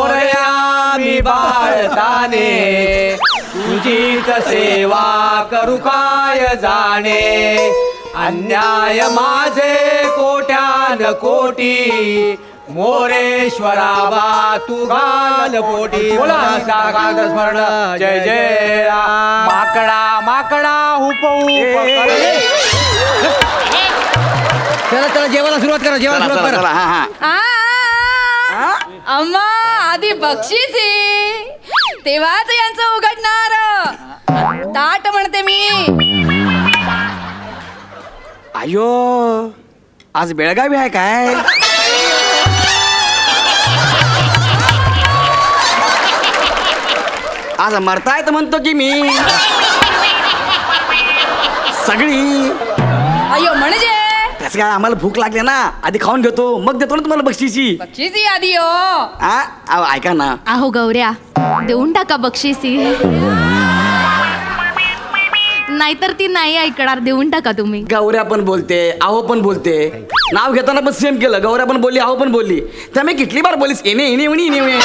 मोरया मी बाळताने तुझीच सेवा करू काय जाणे अन्याय माझे कोट्यान कोटी मोरेश्वरा बा तू घाल पोटी बोला स्मरण जय जय राम. माकडा माकडा हुपऊ चला चला जेवायला सुरुवात करा जेवायला सुरुवात करा. अम्मा आधी बक्षीसी तेव्हाच यांचं उघडणार ताट म्हणते मी. अयो आज बेळगावी आहे काय? आज मरतायत म्हणतो की मी सगळी. अयो म्हणजे त्याच काय आम्हाला भूक लागली ना आधी खाऊन घेतो मग देतो ना तुम्हाला बक्षिसी. बक्षीसी आधी हो. अहो ऐका ना. अहो गौऱ्या देऊन टाका बक्षिसी नाहीतर ती नाही ऐकणार. देऊन टाका तुम्ही. गौऱ्या पण बोलते आहो पण बोलते नाव घेताना पण सेम केलं. गौऱ्या पण बोलली आहो पण बोलली तर मी किती बार बोलीस येणे येणे येणे.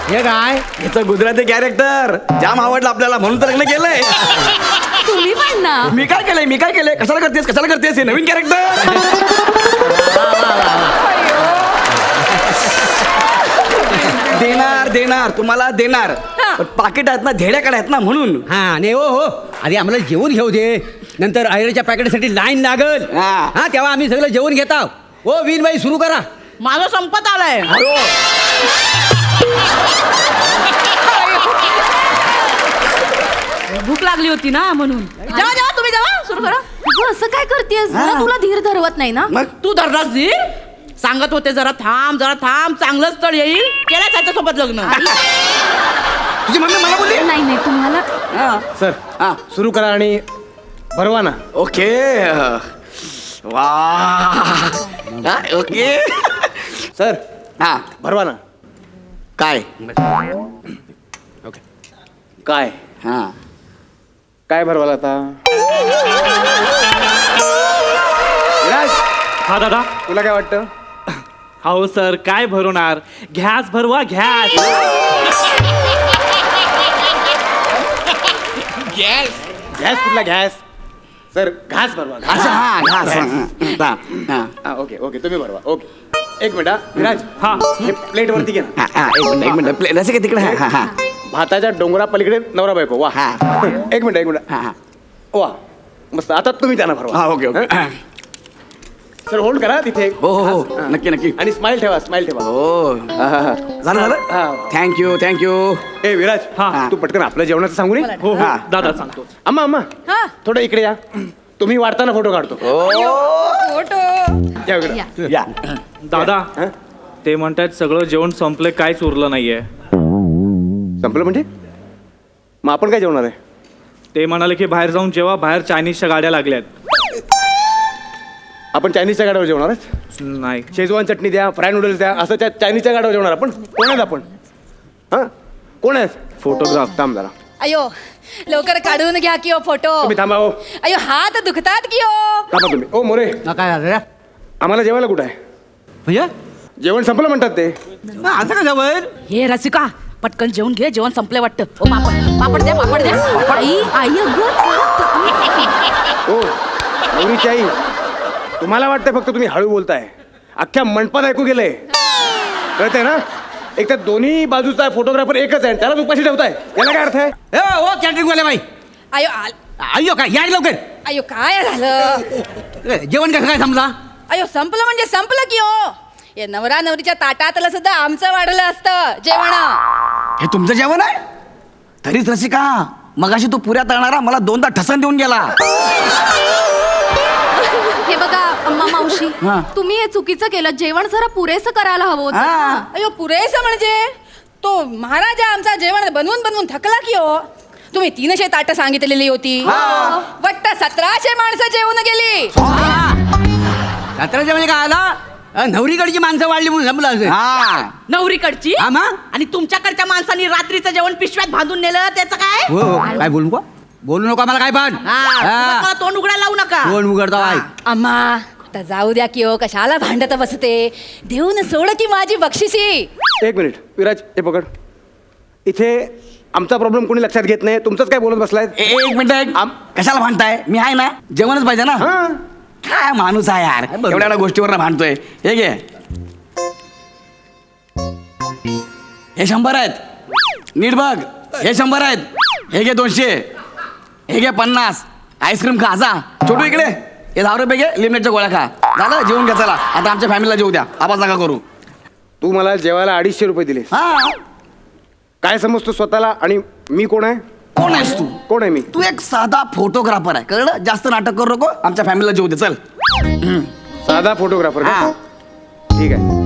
हे काय याचं गुजराती कॅरेक्टर जाम आवडलं आपल्याला म्हणून तर लग्न केलंय. तुम्ही पण ना. मी काय केलंय कशाला करतेस हे नवीन कॅरेक्टर. देणार तुम्हाला देणार पण पाकिट आहेत ना धेड्याकडे आहेत ना म्हणून. हा नाही हो आधी आम्हाला जेवण घेऊ दे नंतर आयरच्या पॅकेटसाठी लाईन लागल. हा तेव्हा आम्ही सगळं जेवण घेता. ओ वीरबाई सुरू करा. माझं संपत आलंय. भूक लागली होती ना म्हणून. जेव्हा जेव्हा तुम्ही जेव्हा सुरू करा. तू असं काय करतेस जरा तुला धीर धरवत नाही ना. मग तू धरलास जी सांगत होते जरा थांब चांगलं स्थळ येईल केलं त्याच्यासोबत लग्न. तुझी मम्मी मला बोलली नाही तुम्हाला सर हा सुरू करा आणि भरवा ना. ओके वा ओके सर हा भरवा ना. काय काय हा काय भरवाल आता? विराज, हा दादा. तुला काय वाटतं? हो सर काय भरवणार घ्यास भरवा घ्यास. गॅस कुठला गॅस? सर घास भरवा घास. असं हा घास हा ओके ओके तुम्ही भरवा. ओके एक मिनिट हा. विराज हा हे प्लेट वरती घे ना. एक मिनिट प्लेट असं का तिकडे हा हा भाताच्या डोंगरा पलीकडे नवरा बायको वा. हा. एक मिनिट हा वा मस्त. आता तुम्ही त्यांना भरवा. हा ओके ओके सर होल्ड करा तिथे. हो हो हा. हो नक्की आणि स्माइल ठेवा स्माइल ठेवा. हो झालं हा. थँक्यू ए विराज हा. तू पटकन आपल्या जेवणाचं सांगू नये. हो हो हा. दादा सांगतो. अम्मा हा थोडं इकडे या. तुम्ही वाढताना फोटो काढतो. फोटो. या इकडे. या दादा हा? ते म्हणतात सगळं जेवण संपलंय काहीच उरलं नाहीये. संपलं म्हणजे मग आपण काय जेवणार आहे? ते म्हणाले की बाहेर जाऊन जेवा बाहेर चायनीजच्या गाड्या लागल्यात. आपण चायनीजच्या गाड्यावर जेवणार आहे? नाही शेजवान चटणी द्या फ्राय नूडल्स द्या असं त्या चायनीजच्या गाड्यावर जेवणार आपण? कोण आहेत आपण? हां कोण आहेत? फोटोग्राफ थांब जरा. अयो लवकर काढून घ्या की हो फोटो. तुम्ही थांबा हो. अयो हात दुखतात की हो. थांबा तुम्ही. ओ मोरे काय झालं रे? आम्हाला जेवायला कुठं आहे? म्हणजे जेवण संपलं म्हणतात ते. असं का जवळ हे रसिका पटकन जेवून घे जेवण संपलंय वाटतं. ओ पापड द्या. आई आई ओ नवरीची आई तुम्हाला वाटतंय फक्त तुम्ही हळू बोलताय. अख्ख्या मंडपात ऐकू गेलंय कळतंय ना. एक तर दोन्ही बाजूचा फोटोग्राफर एकच आहे त्यालाच उपाशी ठेवताय. याला काय अर्थ आहे? ओ कॅटरिंग वाले बाई अयो अय्यो काय या लवकर. अयो काय झालं. जेवण कसं काय समजा. अयो संपलं म्हणजे संपलं की हो. या नवरा नवरीच्या ताटातलं सुद्धा आमचं वाढलं असतं जेवण. हे तुमचं जेवण आहे तरीच रसिका मगाशी तू पुऱ्या तळणारा मला 2दा ठसन देऊन गेला. हे बघा अम्मा मावशी हा. तुम्ही हे चुकीचं केलं. जेवण जरा पुरेसं करायला हवं होतं हा. ना. अयो पुरेसं म्हणजे तो महाराजा आमचा जेवण बनवून थकला की हो. तुम्ही 300 ताटं सांगितलेली होती वाटतं 1700 माणसं जेवून गेली. यात्रा म्हणजे काय आला नवरीकडची माणसं वाढली म्हणून जमलं असेल. हा नवरीकडची हा मग? आणि तुमच्याकडच्या माणसांनी रात्रीचं जेवण पिशव्यात बांधून नेलं त्याचं काय? हो काय बोलू नका मला काय पण हा, उगाच मला तोंड उघडायला लावू नका. कोण उघडता बाई. अम्मा आता जाऊ द्या की हो, कशाला भांडत बसते. देऊन सोड की माझी बक्षिसी. एक मिनिट विराज, हे पकड. इथे आमचा प्रॉब्लेम कोणी लक्षात घेत नाही, तुमचंच काय बोलत बसलाय. एक मिनिट कशाला भांडताय? मी आहे ना, जेवणच पाहिजे ना. हा काय माणूस आहे यार, एवढ्या गोष्टीवर भांडतोय. हे घे, हे 100 आहेत. नीट बघ, हे 100 आहेत. हे घे 200. हे घे 50. आईस्क्रीम खा जा. छोटू इकडे, हे 10 रुपये घे, लिमिटच्या गोळ्या खा. झालं, जेवून घ्या. चला आता आमच्या फॅमिलीला जेवू द्या, आवाज नका करू. तू मला जेवायला 250 रुपये दिले. हा, काय समजतो स्वतःला? आणि मी कोण आहे? कोण आहेस तू? कोण आहे मी? तू एक साधा फोटोग्राफर आहे, कळलं? जास्त नाटक करू नको, आमच्या फॅमिलीला जेवू दे. चल. साधा फोटोग्राफर का? हा. ठीक आहे.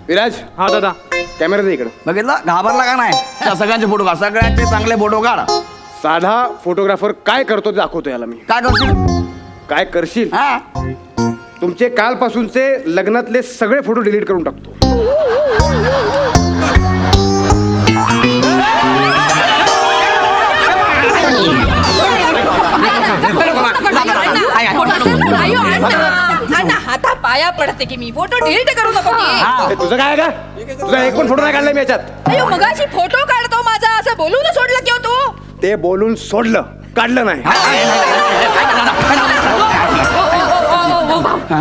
विराज, हा दादा. कॅमेरा दे इकडं. बघितलं, घाबरला का नाही? त्या सगळ्यांचे फोटो काढ, सगळ्यांचे चांगले फोटो काढ. साधा फोटोग्राफर काय करतो ते दाखवतो याला मी. काय करशील? काय करशील? हा, तुमचे कालपासूनचे लग्नातले सगळे फोटो डिलीट करून टाकतो. आयो, अण्णा, हाता पाया पडते की मी फोटो डिलीट करू नको की. ए, तुझं काय आहे का? तुझा एक पण फोटो नाही काढलाय मी याच्यात. अयो, मगाशी फोटो काढतो माझा असं बोलून सोडलं की हो तू. ते बोलून सोडलं, काढलं नाही.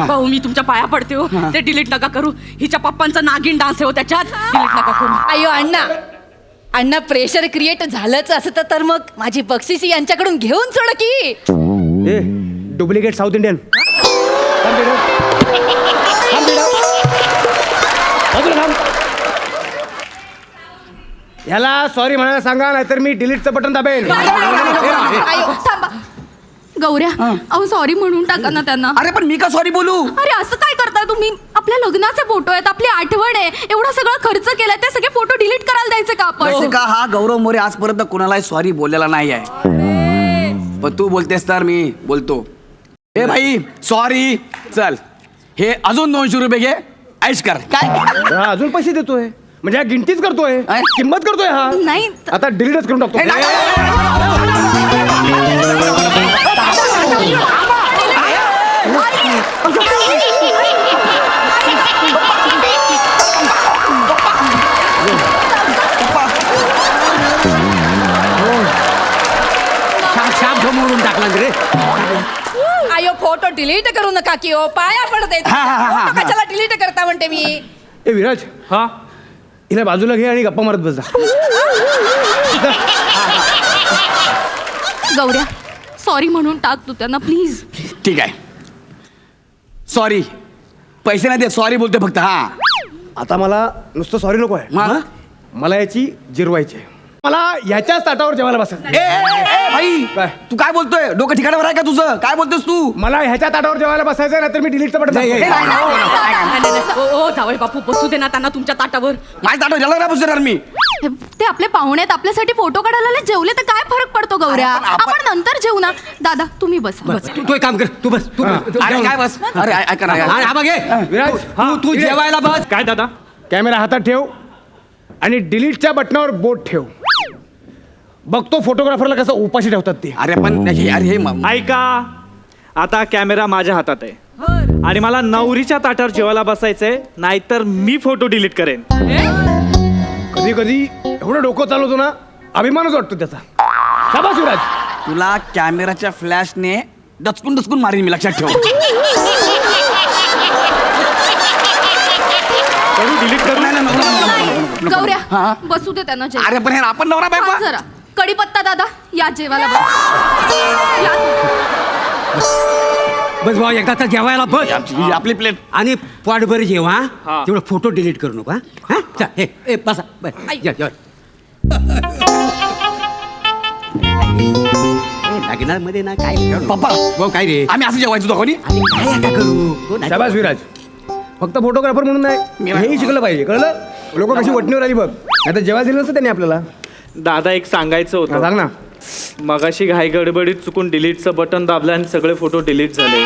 भाऊ मी तुमच्या पाया पडते हो, ते डिलीट नका करू. हिच्या पप्पांचा नागिन डान्स आहे हो त्याच्यात, डिलीट नका करू. अयो अण्णा प्रेशर क्रिएट झालंच असतं तर मग माझी बक्षिसी यांच्याकडून घेऊन सोड की. ए डुप्लिकेट साऊथ इंडियन. ह्याला सॉरी म्हणायला सांगा, नाहीतर मी डिलीटचं बटन दाबेन. आयो, थांबा. गौऱ्या अहो सॉरी म्हणून टाका ना त्यांना. अरे पण मी का सॉरी बोलू? अरे असं काय करताय तुम्ही? आपल्या लग्नाचे फोटो आहेत, आपली आठवण आहे, एवढा सगळा खर्च केलाय, ते सगळे फोटो डिलीट करायला द्यायचे का वैसे आपण? का हा गौरव मोरे आजपर्यंत कोणालाही सॉरी बोललेला नाही आहे, पण तू बोलतेस तर मी बोलतो. ए भाई सॉरी. चल हे अजून 200 रुपये घे, ऐश कर. काय हा, अजून पैसे देतोय म्हणजे हा गिनतीच करतोय, काय? किंमत करतोय हा. नाही आता डिलीटच करून टाकतो. हे नाही. शाप मोडून टाकला रे. आयो, फोटो डिलीट करू नका की हो, पाया पडते. फोटो कशाला डिलीट करता म्हणते मी. ए विराज, हा हिला बाजूला घे आणि गप्पा मारत बस जा. गौऱ्या सॉरी म्हणून टाक तू त्यांना प्लीज. ठीक आहे, सॉरी. पैसे नाही देत, सॉरी बोलते फक्त. हा, आता मला नुसतं सॉरी नको आहे, मग? मला याची जिरवायची आहे. मला याच्याच ताटावर जेवायला बसायचं. ए, ए, ए, भाई काय? तू काय बोलतोय? डोकं ठिकाणावर आहे का तुझं? काय बोलतोस तू? मला ह्याच्या ताटावर जेवायला बसायचं, नाहीतर मी डिलीटचं बटन दाबतो. ओ जावई बापू, बसू दे ना त्यांना तुमच्या ताटावर. माझ्या ताटावर जेवायला नाही बसणार मी. ते आपले पाहुणे आहेत, आपल्यासाठी फोटो काढायला आले, जेवले तर काय फरक पडतो गौऱ्या? अरे, पण आपण नंतर जेवू ना. दादा तुम्ही बसा. बस, तू एक काम कर, तू बस, तू बस. तू अरे जेवण. काय बस? अरे ऐका ना. आणि हा बघ हे, विराज, तू इकडे. जेवायला बस. काय दादा? कॅमेरा हातात ठेव आणि डिलीटच्या बटनावर बोट ठेव. बघतो फोटोग्राफरला कसं उपाशी ठेवतात ते. अरे पण हे ऐका, आता कॅमेरा माझ्या हातात आहे आणि मला नवरीच्या ताटावर जेवायला बसायचंय, नाहीतर मी फोटो डिलीट करेन. कधी कधी एवढं डोकं चालवतो ना, अभिमानच वाटतो त्याचा. शाबास विराज. तुला कॅमेराच्या फ्लॅशने डचकून डचकून मारीन मी, लक्षात ठेव. डिलीट करू. नाही, नाही, नको, नको, नको, नको, नको. गौऱ्या हा? बसू दे त्यांना जेवायला. अरे पण हे आपण नवरा हा, बायको. जरा कढीपत्ता दादा या जेवायला बस. या. बस भाऊ, एकदा तर जेवायला बस. ही आपली प्लेट. आणि पोटभर जेव. हा हा. तेवढं फोटो डिलीट करू नका. हा चल, हे ए, बसा बस. जेव. लग्नामध्ये ना काय पप्पा. भाऊ काय रे, आम्ही असं जेवायचो दोघांनी. आणि काय आता करू तो नाही- शाबास विराज. फक्त फोटोग्राफर म्हणून नाही, हेही शिकलं पाहिजे, कळलं? लोक कशी वटणीवर आली बघ. आता जेव्हा दिलं नसतं त्यांनी आपल्याला. दादा एक सांगायचं हा, होतं. सांग ना. मगाशी घाई गडबडीत चुकून डिलीटचं बटन दाबलं आणि सगळे फोटो डिलीट झाले.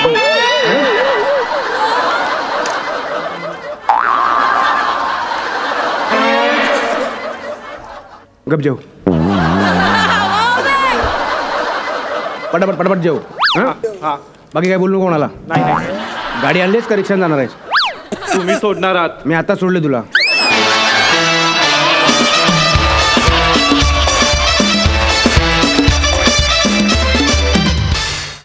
गप जेव. पटापट जेव. हा? हा बाकी काय बोलू नको कोणाला. नाही नाही गाडी आणलीच का रिक्षा जाणार आहेस? तुम्ही सोडणार आहात. मी आता सोडले तुला.